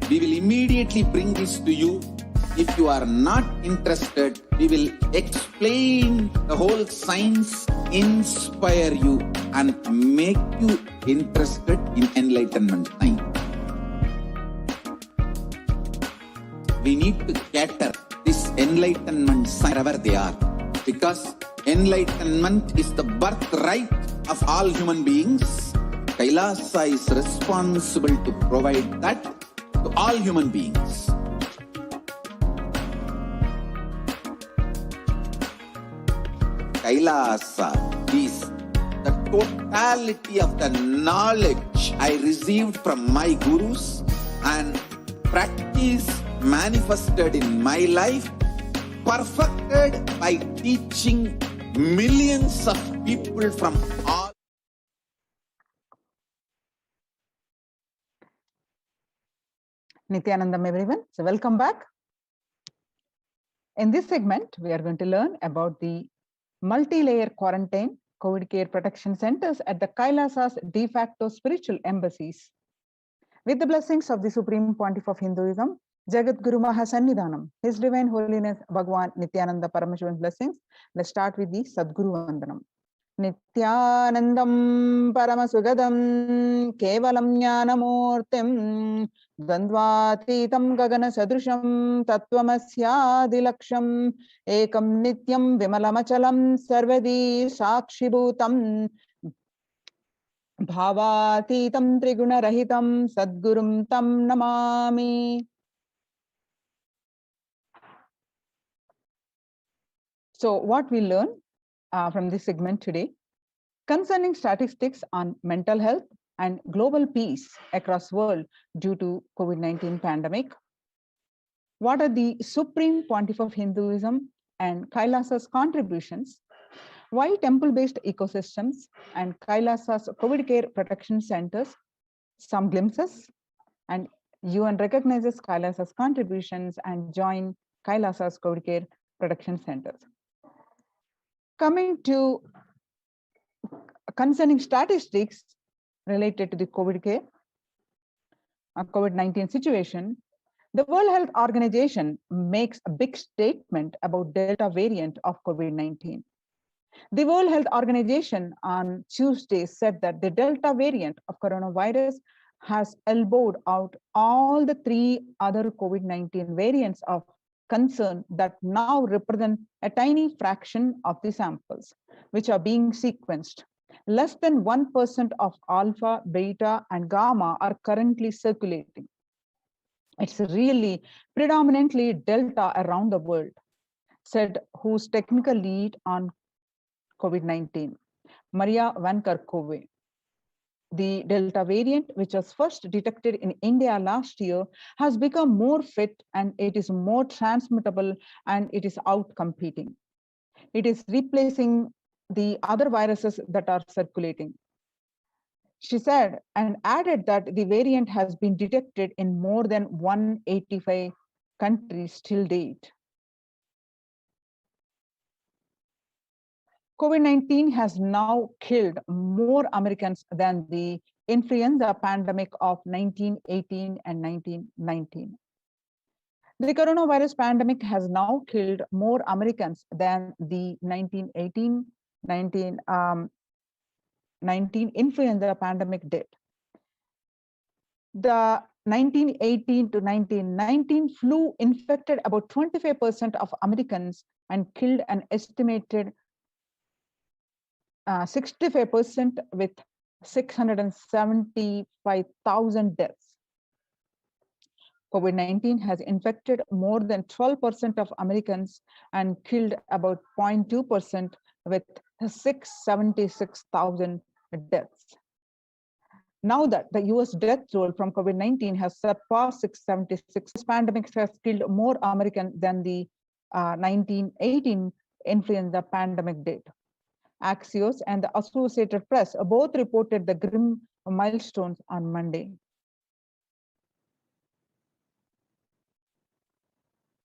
we will immediately bring this to you. If you are not interested, we will explain the whole science, inspire you and make you interested in enlightenment time. We need to cater this enlightenment wherever they are, because enlightenment is the birthright of all human beings. Kailasa is responsible to provide that to all human beings. Kailasa is the totality of the knowledge I received from my gurus and practice manifested in my life, perfected by teaching millions of people from all. Nithyanandam, everyone. So welcome back. In this segment, we are going to learn about the multi-layer quarantine COVID care protection centers at the Kailasa's de facto spiritual embassies. With the blessings of the Supreme Pontiff of Hinduism, Jagat Guru Mahasannidhanam, His Divine Holiness Bhagwan Nithyananda Paramashivam blessings. Let's start with the Sadguru Vandanam. Nithyanandam Paramasugadam Kevalam Jnanamurtim Dvandvatitam Gagana Sadrusham Tattvamasya Ekam Nityam Vimalamachalam Sarvadi Sakshibhutam Bhavatitam Triguna Rahitam Sadgurum Tam Namami. So what we learn from this segment today concerning statistics on mental health and global peace across the world due to COVID-19 pandemic. What are the Supreme Pontiff of Hinduism and Kailasa's contributions? Why temple-based ecosystems and Kailasa's COVID care protection centers? Some glimpses, and UN recognizes Kailasa's contributions and join Kailasa's COVID care protection centers. Coming to concerning statistics related to the COVID care, COVID-19 situation, the World Health Organization makes a big statement about Delta variant of COVID-19. The World Health Organization on Tuesday said that the Delta variant of coronavirus has elbowed out all the 3 other COVID-19 variants of concern that now represent a tiny fraction of the samples which are being sequenced. Less than 1% of alpha, beta, and gamma are currently circulating. It's really predominantly Delta around the world, said who's technical lead on COVID-19, Maria Van Kerkhove. The Delta variant, which was first detected in India last year, has become more fit and it is more transmittable and it is out competing. It is replacing the other viruses that are circulating. She said and added that the variant has been detected in more than 185 countries till date. COVID-19 has now killed more Americans than the influenza pandemic of 1918 and 1919. The coronavirus pandemic has now killed more Americans than the 1919 influenza pandemic did. The 1918 to 1919 flu infected about 25% of Americans and killed an estimated 65% with 675,000 deaths. COVID-19 has infected more than 12% of Americans and killed about 0.2% with 676,000 deaths. Now that the US death toll from COVID-19 has surpassed 676, this pandemic has killed more Americans than the 1918 influenza pandemic did. Axios and the Associated Press both reported the grim milestones on Monday.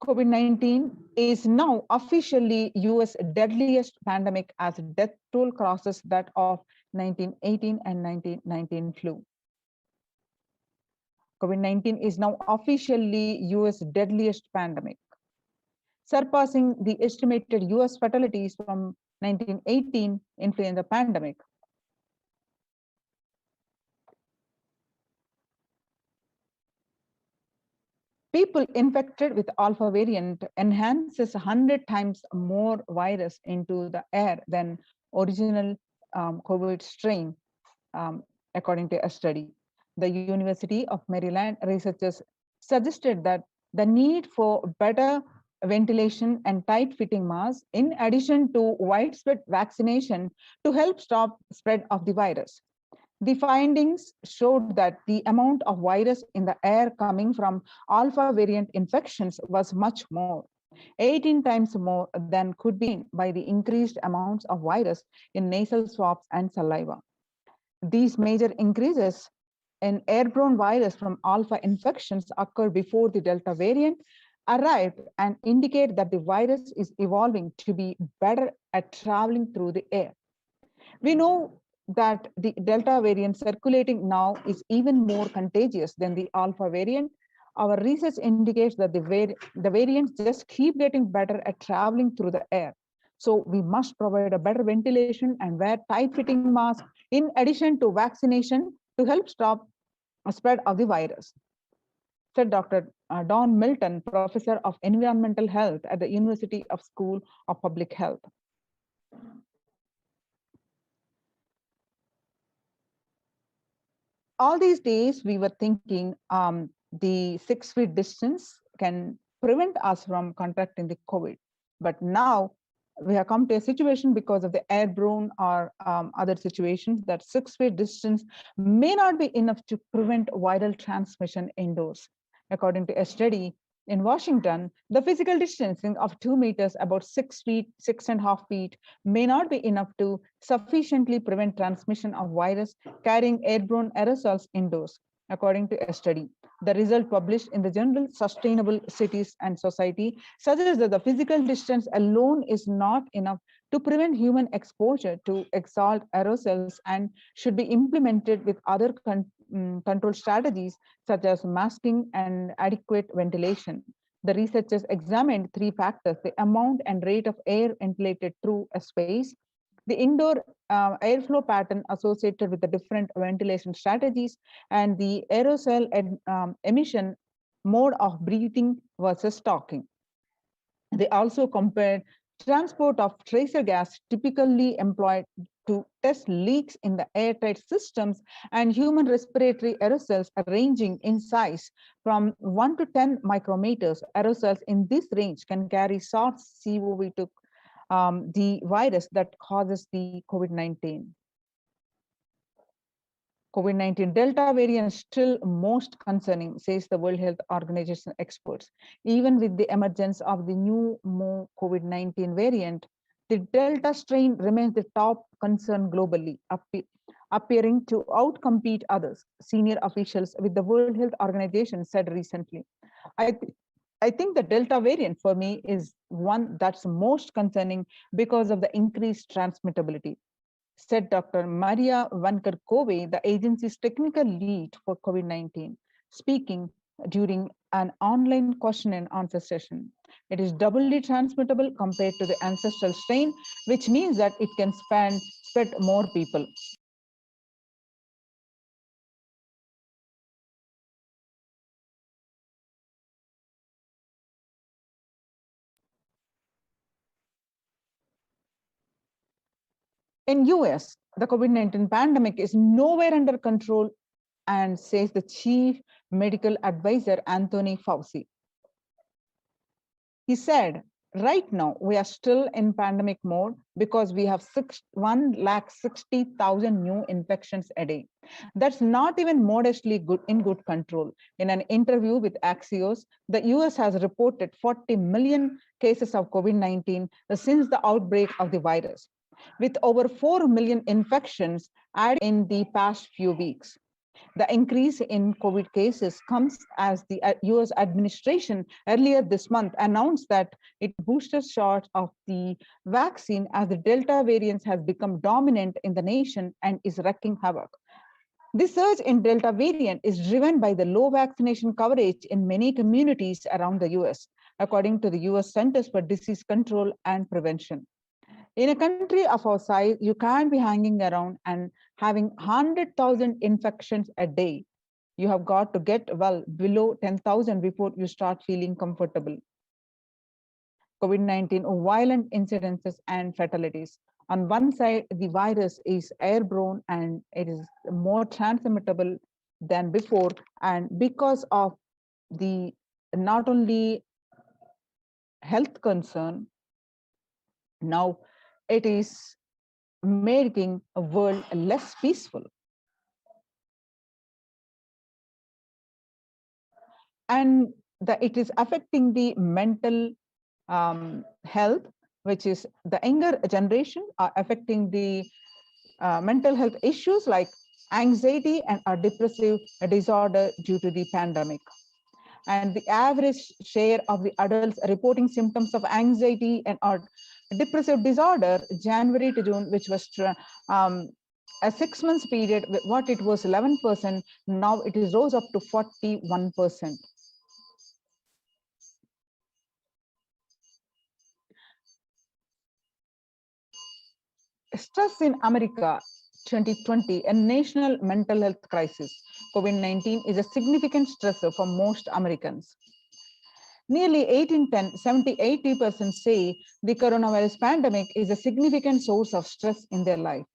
COVID-19 is now officially US deadliest pandemic as death toll crosses that of 1918 and 1919 flu. COVID-19 is now officially US deadliest pandemic, surpassing the estimated US fatalities from 1918 influenza pandemic. People infected with alpha variant enhances 100 times more virus into the air than original COVID strain, according to a study. The University of Maryland researchers suggested that the need for better ventilation and tight fitting masks, in addition to widespread vaccination, to help stop spread of the virus. The findings showed that the amount of virus in the air coming from alpha variant infections was much more, 18 times more than could be by the increased amounts of virus in nasal swabs and saliva. These major increases in airborne virus from alpha infections occurred before the Delta variant arrived and indicate that the virus is evolving to be better at traveling through the air. We know that the Delta variant circulating now is even more contagious than the Alpha variant. Our research indicates that the variants just keep getting better at traveling through the air. So we must provide a better ventilation and wear tight fitting masks in addition to vaccination to help stop a spread of the virus, said Dr. Don Milton, professor of environmental health at the University of School of Public Health. All these days we were thinking the 6 feet distance can prevent us from contracting the COVID. But now we have come to a situation because of the airborne or other situations that 6 feet distance may not be enough to prevent viral transmission indoors. According to a study in Washington, the physical distancing of 2 meters, about 6 feet, 6.5 feet, may not be enough to sufficiently prevent transmission of virus carrying airborne aerosols indoors, according to a study. The result published in the journal Sustainable Cities and Society suggests that the physical distance alone is not enough to prevent human exposure to exhaled aerosols and should be implemented with other control strategies such as masking and adequate ventilation. The researchers examined 3 factors: the amount and rate of air ventilated through a space, the indoor airflow pattern associated with the different ventilation strategies, and the aerosol emission mode of breathing versus talking. They also compared transport of tracer gas typically employed to test leaks in the airtight systems and human respiratory aerosols ranging in size from 1 to 10 micrometers. Aerosols in this range can carry SARS-CoV-2, the virus that causes the COVID-19. COVID-19 Delta variant still most concerning, says the World Health Organization experts. Even with the emergence of the new COVID-19 variant, the Delta strain remains the top concern globally, appearing to outcompete others, senior officials with the World Health Organization said recently. I think the Delta variant for me is one that's most concerning because of the increased transmittability, said Dr. Maria Vanker-Kove, the agency's technical lead for COVID-19, speaking during an online question and answer session. It is doubly transmittable compared to the ancestral strain, which means that it can spread more people. In US, the COVID-19 pandemic is nowhere under control, and says the chief medical advisor, Anthony Fauci. He said, right now, we are still in pandemic mode because we have 160,000 new infections a day. That's not even modestly in good control. In an interview with Axios, the US has reported 40 million cases of COVID-19 since the outbreak of the virus, with over 4 million infections added in the past few weeks. The increase in COVID cases comes as the US administration earlier this month announced that it boosted shots of the vaccine as the Delta variant has become dominant in the nation and is wreaking havoc. This surge in Delta variant is driven by the low vaccination coverage in many communities around the US, according to the US Centers for Disease Control and Prevention. In a country of our size, you can't be hanging around and having 100,000 infections a day. You have got to get well below 10,000 before you start feeling comfortable. COVID-19 violent incidences and fatalities. On one side, the virus is airborne and it is more transmittable than before. And because of the not only health concern, now it is making a world less peaceful. And it is affecting the mental health, which is the younger generation are affecting the mental health issues like anxiety and a depressive disorder due to the pandemic. And the average share of the adults reporting symptoms of anxiety and or depressive disorder, January to June, which was a 6 months period, what it was 11%, now it is rose up to 41%. Stress in America 2020, a national mental health crisis. COVID-19 is a significant stressor for most Americans. Nearly 8 in 10, 70-80% say the coronavirus pandemic is a significant source of stress in their life.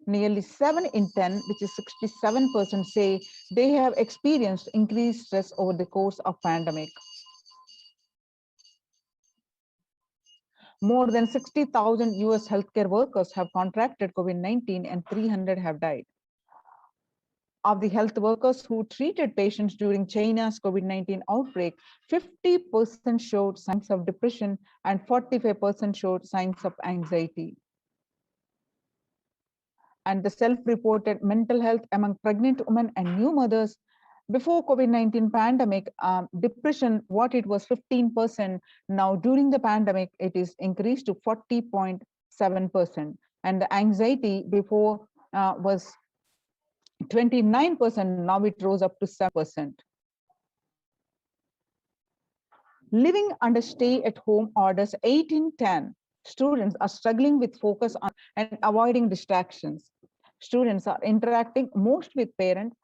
Nearly 7 in 10, which is 67%, say they have experienced increased stress over the course of pandemic. More than 60,000 US healthcare workers have contracted COVID-19 and 300 have died. Of the health workers who treated patients during China's COVID-19 outbreak, 50% showed signs of depression and 45% showed signs of anxiety. And the self-reported mental health among pregnant women and new mothers before COVID-19 pandemic, depression, what it was 15%, now during the pandemic, it is increased to 40.7%. And the anxiety before was 29%, now it rose up to 7%. Living under stay-at-home orders, 8 in 10 students are struggling with focus on and avoiding distractions. Students are interacting most with parents.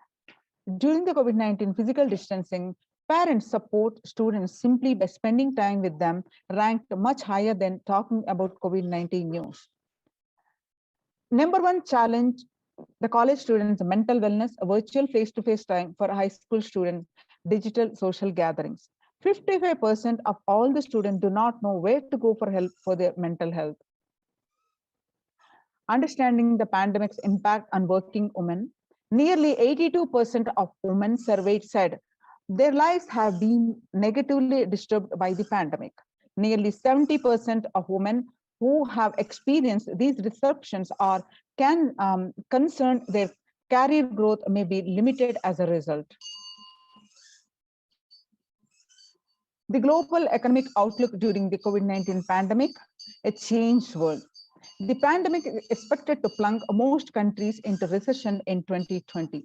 During the COVID-19 physical distancing, parents support students simply by spending time with them, ranked much higher than talking about COVID-19 news. Number one challenge, the college students' mental wellness, a virtual face-to-face time for high school students, digital social gatherings. 55% of all the students do not know where to go for help for their mental health. Understanding the pandemic's impact on working women, nearly 82% of women surveyed said their lives have been negatively disturbed by the pandemic. Nearly 70% of women who have experienced these disruptions or can concern their career growth may be limited as a result. The global economic outlook during the COVID-19 pandemic, a changed world. The pandemic is expected to plunge most countries into recession in 2020,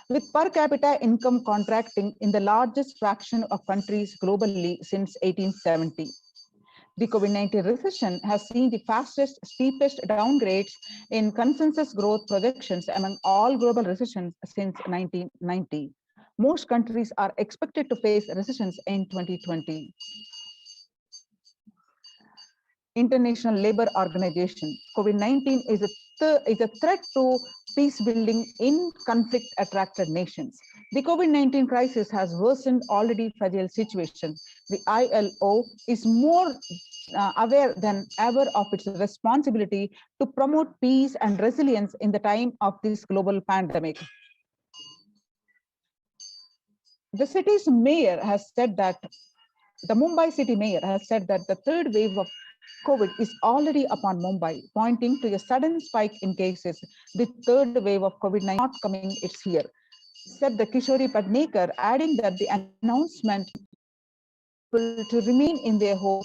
with per capita income contracting in the largest fraction of countries globally since 1870. The COVID-19 recession has seen the fastest, steepest downgrades in consensus growth projections among all global recessions since 1990. Most countries are expected to face recessions in 2020. International Labour Organization, COVID-19 is a threat to peace building in conflict-attracted nations. The COVID-19 crisis has worsened already fragile situations. The ILO is more aware than ever of its responsibility to promote peace and resilience in the time of this global pandemic. The city's mayor has said that, the Mumbai city mayor has said that the third wave of COVID is already upon Mumbai, pointing to a sudden spike in cases. The third wave of COVID-19 not coming, it's here, said the Kishori Padnekar, adding that the announcement to remain in their home,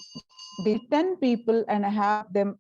the 10 people and have them